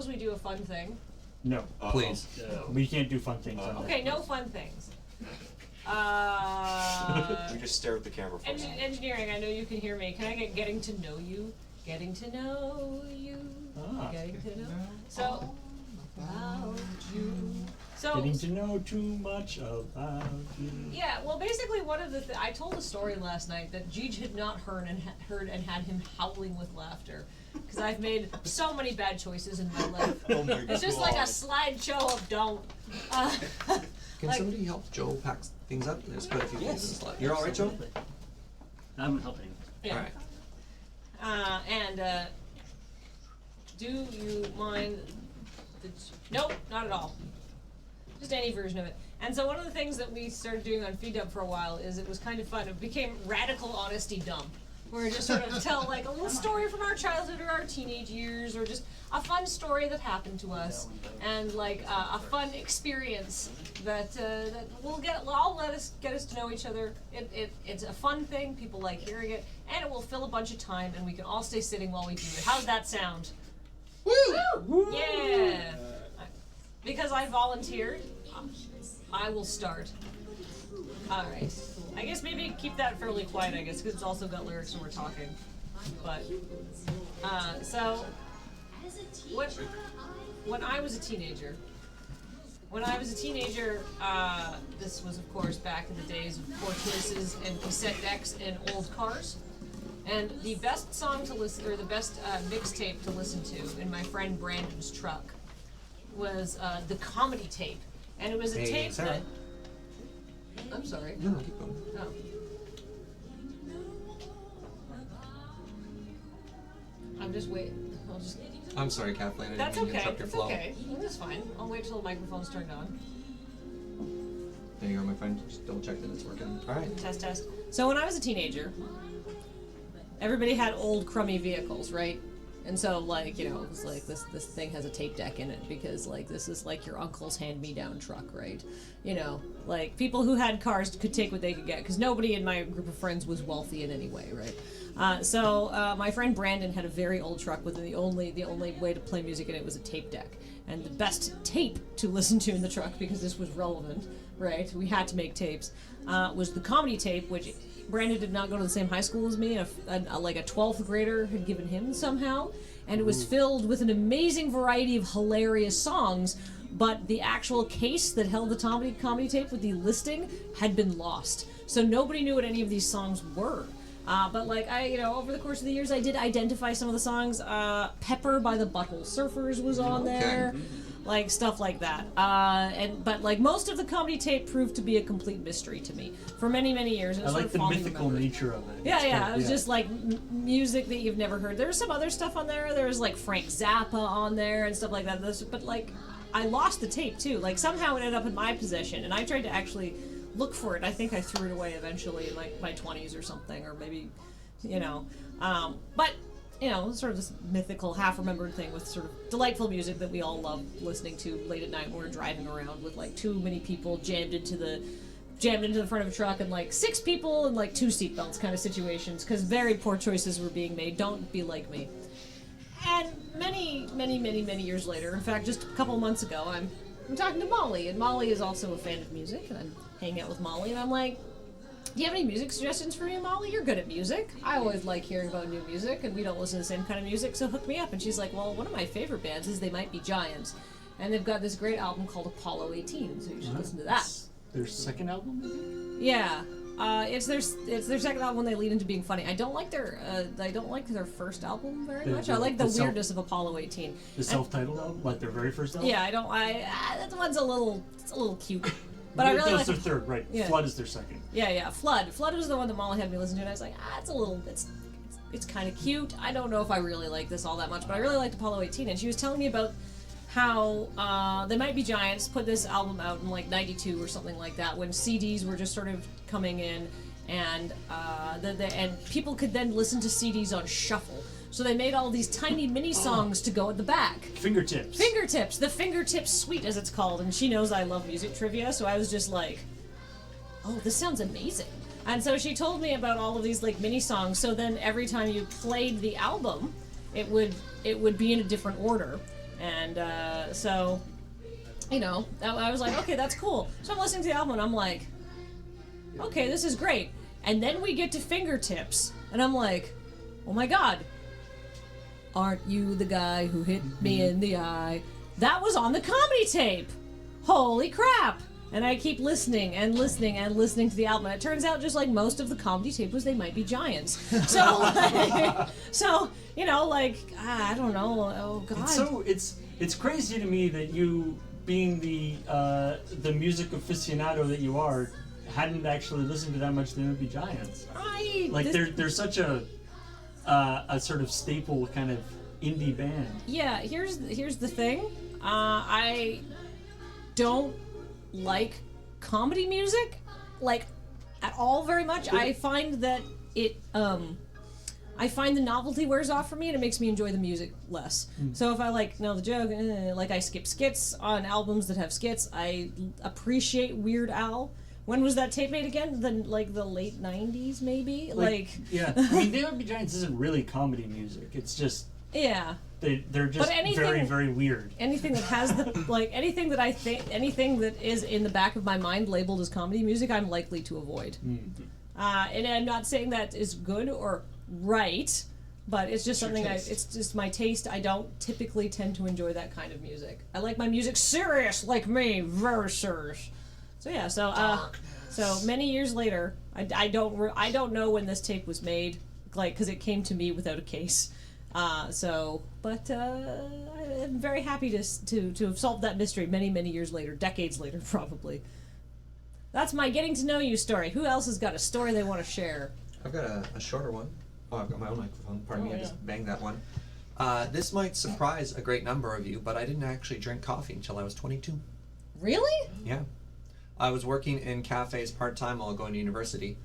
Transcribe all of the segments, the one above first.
propose we do a fun thing? No. Please. We can't do fun things on Okay, no fun things. We just stare at the camera for a moment. Engineering, I know you can hear me. Can I get getting to know you? Getting to know you. Getting to know. So, about you. So, Getting to know too much about you. yeah, well, basically, one of the I told a story last night that Gij had not heard and had him howling with laughter because I've made so many bad choices in my life. Oh my It's just like a slideshow of don't. Can like- somebody help Joe pack things up? There's quite a few things in the slide. You're all right, Joe? I'm helping. Yeah. All right. Do you mind? Nope, not at all. Just any version of it. And so one of the things that we started doing on Feed Up for a while is it was kind of fun. It became Radical Honesty Dump, where we just sort of tell like a little story from our childhood or our teenage years, or just a fun story that happened to us, and like a fun experience that will get us to know each other. It's a fun thing. People like hearing it, and it will fill a bunch of time, and we can all stay sitting while we do it. How's that sound? Woo! Yeah. Because I volunteered, I will start. All right. I guess maybe keep that fairly quiet. I guess because it's also got lyrics when we're talking. But so when I was a teenager. This was, of course, back in the days of Poor Choices and cassette decks and old cars. And the best song to listen, or the best mixtape to listen to in my friend Brandon's truck was the comedy tape. And it was a tape Sarah. that... I'm sorry. No, keep going. Oh. I'm just waiting. I'll just... I'm sorry, Kathleen. I didn't That's mean to okay. interrupt your That's flow. okay. That's fine. I'll wait till the microphone's turned on. There you go, my friend. Just double check that it's working. All right. Test, test. So when I was a teenager, everybody had old crummy vehicles, right? And so, like, you know, it was like, this thing has a tape deck in it because, like, this is like your uncle's hand-me-down truck, right? You know, like, people who had cars could take what they could get because nobody in my group of friends was wealthy in any way, right? So my friend Brandon had a very old truck with the only way to play music in it was a tape deck. And the best tape to listen to in the truck, because this was relevant, right? We had to make tapes, was the comedy tape, which Brandon did not go to the same high school as me. Like a 12th grader had given him somehow. And it was filled with an amazing variety of hilarious songs, but the actual case that held the comedy tape with the listing had been lost. So nobody knew what any of these songs were. But like over the course of the years, I did identify some of the songs. Pepper by the Butthole Surfers was on there, like stuff like that. But like most of the comedy tape proved to be a complete mystery to me for many, many years. I like the mythical nature of it. Yeah, it was just like music that you've never heard. There was some other stuff on there. There was like Frank Zappa on there and stuff like that. But like, I lost the tape too. Like somehow it ended up in my possession, and I tried to actually look for it. I think I threw it away eventually in like my 20s or something, or maybe, but sort of this mythical, half-remembered thing with sort of delightful music that we all love listening to late at night when we're driving around with like too many people jammed into the front of a truck and like 6 people and like 2 seatbelts kind of situations because very poor choices were being made. Don't be like me. And many, many, many, many years later, in fact, just a couple months ago, I'm talking to Molly, and Molly is also a fan of music, and I'm hanging out with Molly, and I'm like, do you have any music suggestions for me, Molly? You're good at music. I always like hearing about new music, and we don't listen to the same kind of music, so hook me up. And she's like, well, one of my favorite bands is They Might Be Giants, and they've got this great album called Apollo 18, so you should listen to that. Their second album, maybe? Yeah. It's their second album when they lead into being funny. I don't like their first album very much. I like the weirdness of Apollo 18. The self-titled album, like their very first album. Yeah, that one's a little cute. But I really like their third, right? Yeah. Flood is their second. Yeah. Flood was the one that Molly had me listen to, and I was like, it's kind of cute. I don't know if I really like this all that much, but I really liked Apollo 18, and she was telling me about how They Might Be Giants put this album out in like '92 or something like that, when CDs were just sort of coming in, and and people could then listen to CDs on shuffle. So they made all these tiny mini songs to go at the back. Fingertips, the Fingertips Suite, as it's called. And she knows I love music trivia, so I was just like, oh, this sounds amazing. And so she told me about all of these like mini songs. So then every time you played the album, it would be in a different order. And so, you know, I was like, okay, that's cool. So I'm listening to the album and I'm like, okay, this is great. And then we get to Fingertips, and I'm like, oh my god, aren't you the guy who hit me in the eye? That was on the comedy tape! Holy crap! And I keep listening and listening and listening to the album. And it turns out, just like most of the comedy tape was, they might be giants. So, like, so you know, like, I don't know. Oh god. It's crazy to me that you, being the music aficionado that you are, hadn't actually listened to that much. They might be giants. They're such a sort of staple kind of indie band. Yeah. Here's the thing. I don't like comedy music, like, at all very much. I find that it, I find the novelty wears off for me, and it makes me enjoy the music less. So if I know the joke, like I skip skits on albums that have skits. I appreciate Weird Al. When was that tape made again? The late 90s, maybe? Yeah. I mean, They Might Be Giants isn't really comedy music. It's just... Yeah. They're just very, very weird. Anything that has anything that is in the back of my mind labeled as comedy music, I'm likely to avoid. And I'm not saying that is good or right, but it's just something it's just my taste. I don't typically tend to enjoy that kind of music. I like my music serious, like me, very serious. So yeah, so many years later, I don't know when this tape was made, because it came to me without a case. But I'm very happy to have solved that mystery many years later, decades later probably. That's my getting to know you story. Who else has got a story they want to share? I've got a shorter one. Oh, I've got my own microphone. Pardon me, I just banged that one. This might surprise a great number of you, but I didn't actually drink coffee until I was 22. Really? Yeah. I was working in cafes part-time while going to university,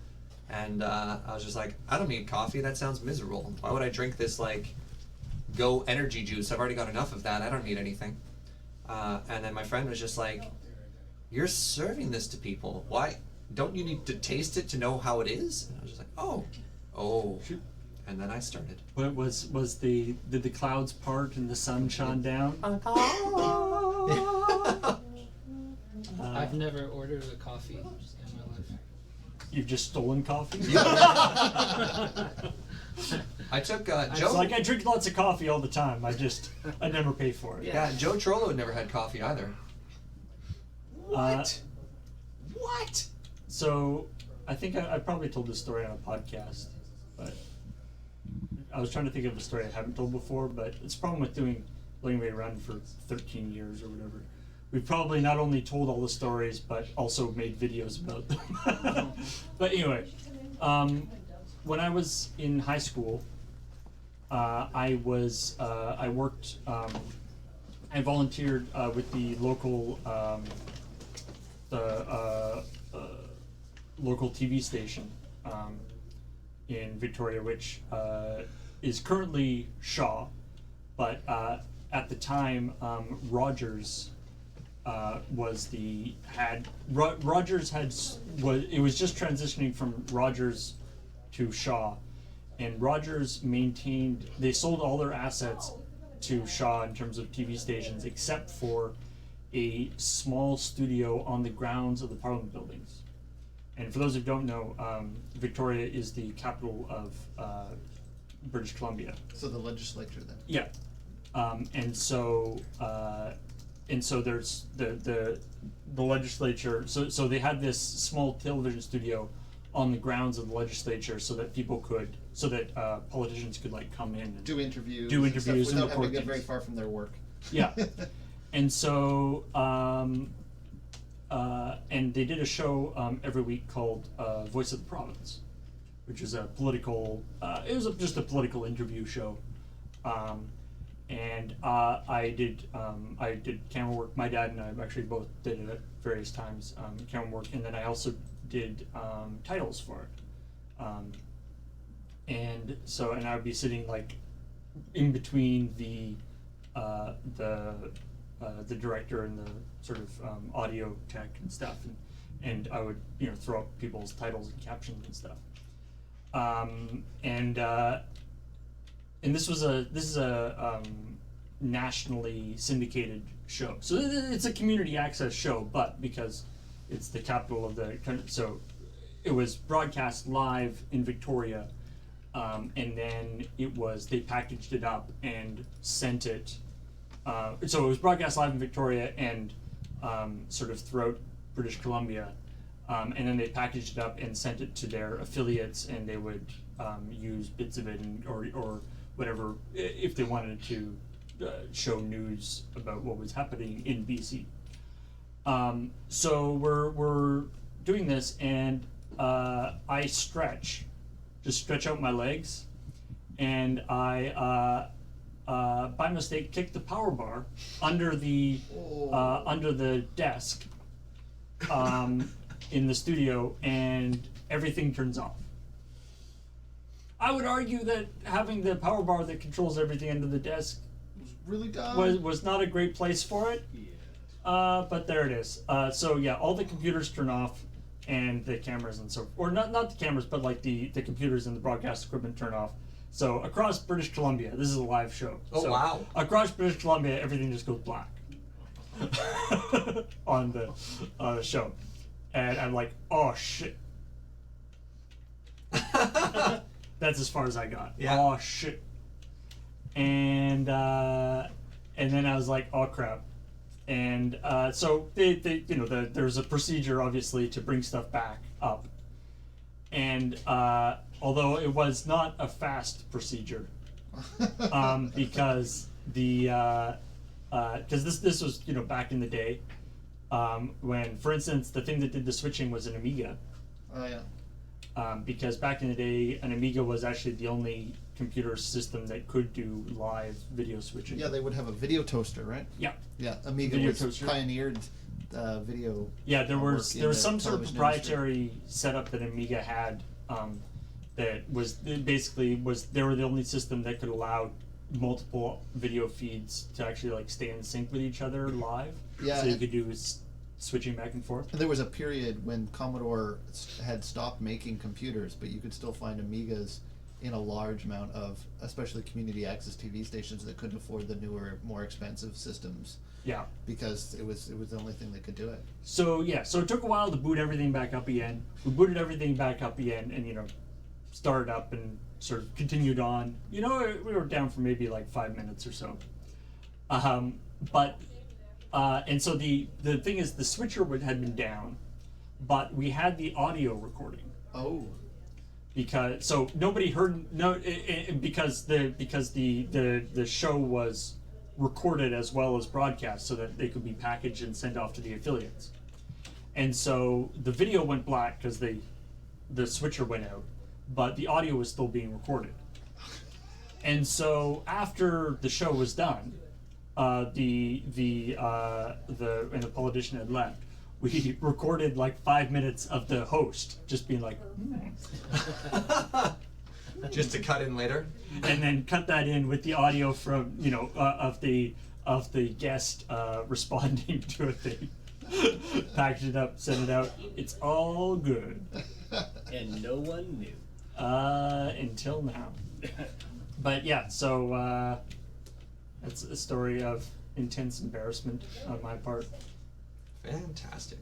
and I was just like, I don't need coffee, that sounds miserable. Why would I drink this, Go energy juice? I've already got enough of that, I don't need anything. And then my friend was just like, you're serving this to people. Why? Don't you need to taste it to know how it is? And I was just like, oh. And then I started. What did the clouds part and the sun shone down? I've never ordered a coffee in my life. You've just stolen coffee? I took Joe. It's like I drink lots of coffee all the time. I never pay for it. Yeah, Joe Trollo had never had coffee either. What? So, I think I probably told this story on a podcast, but I was trying to think of a story I haven't told before, but it's a problem with doing Living Way Run for 13 years or whatever. We've probably not only told all the stories, but also made videos about them. But anyway, when I was in high school, I volunteered with the local local TV station in Victoria, which is currently Shaw, but at the time Rogers it was just transitioning from Rogers to Shaw, and Rogers they sold all their assets to Shaw in terms of TV stations, except for a small studio on the grounds of the Parliament buildings. And for those who don't know, Victoria is the capital of British Columbia. So the legislature then? Yeah. And so there's the legislature, so they had this small television studio on the grounds of the legislature so that politicians could come in and do interviews and without record having to get things. very far from their work. Yeah. And so and they did a show every week called Voice of the Province, which is a political just a political interview show. And I did camera work. My dad and I actually both did it at various times, camera work, and then I also did titles for it. And I would be sitting in between the director and the sort of audio tech and stuff, and I would throw up people's titles and captions and stuff. And this is a nationally syndicated show. So it's a community access show, but because it's the capital of the country, so it was broadcast live in Victoria, and then they packaged it up and sent it. So it was broadcast live in Victoria and sort of throughout British Columbia, and then they packaged it up and sent it to their affiliates, and they would use bits of it or whatever if they wanted to show news about what was happening in BC. So we're doing this, and I stretch out my legs, and I by mistake kicked the power bar under the desk in the studio, and everything turns off. I would argue that having the power bar that controls everything under the desk Really dumb. was not a great place for it. But there it is. So yeah, all the computers turn off, and the cameras and or not the cameras, but like the computers and the broadcast equipment turn off. So across British Columbia, this is a live show. Oh, so wow. Across British Columbia, everything just goes black on the show, and I'm like, oh shit. That's as far as I got. Yeah. Oh shit. And then I was like, oh crap. And so they there's a procedure obviously to bring stuff back up. And although it was not a fast procedure, because this was back in the day, when, for instance, the thing that did the switching was an Amiga. Oh yeah. Because back in the day, an Amiga was actually the only computer system that could do live video switching. Yeah, they would have a video toster, right? Yeah. Yeah, Amiga Video was toaster. pioneered video. Yeah, there work was in the some sort of television proprietary setup that Amiga had, that was basically they were the only system that could allow multiple video feeds to actually like stay in sync with each other live. Yeah, So you and- could do switching back and forth. There was a period when Commodore had stopped making computers, but you could still find Amigas in a large amount of, especially community access TV stations that couldn't afford the newer, more expensive systems, Yeah. because it was the only thing that could do it. So yeah, so it took a while to boot everything back up again. We booted everything back up again, and started up and sort of continued on. We were down for maybe like 5 minutes or so. And so the thing is, the switcher had been down, but we had the audio recording. Oh. Because so nobody heard because the show was recorded as well as broadcast so that they could be packaged and sent off to the affiliates. And so the video went black because the switcher went out, but the audio was still being recorded. And so after the show was done, the politician had left. We recorded like 5 minutes of the host just being like, Just to cut in later. and then cut that in with the audio from of the guest responding to a thing. Package it up, send it out. It's all good. And no one knew. Until now. But yeah, so that's a story of intense embarrassment on my part. Fantastic.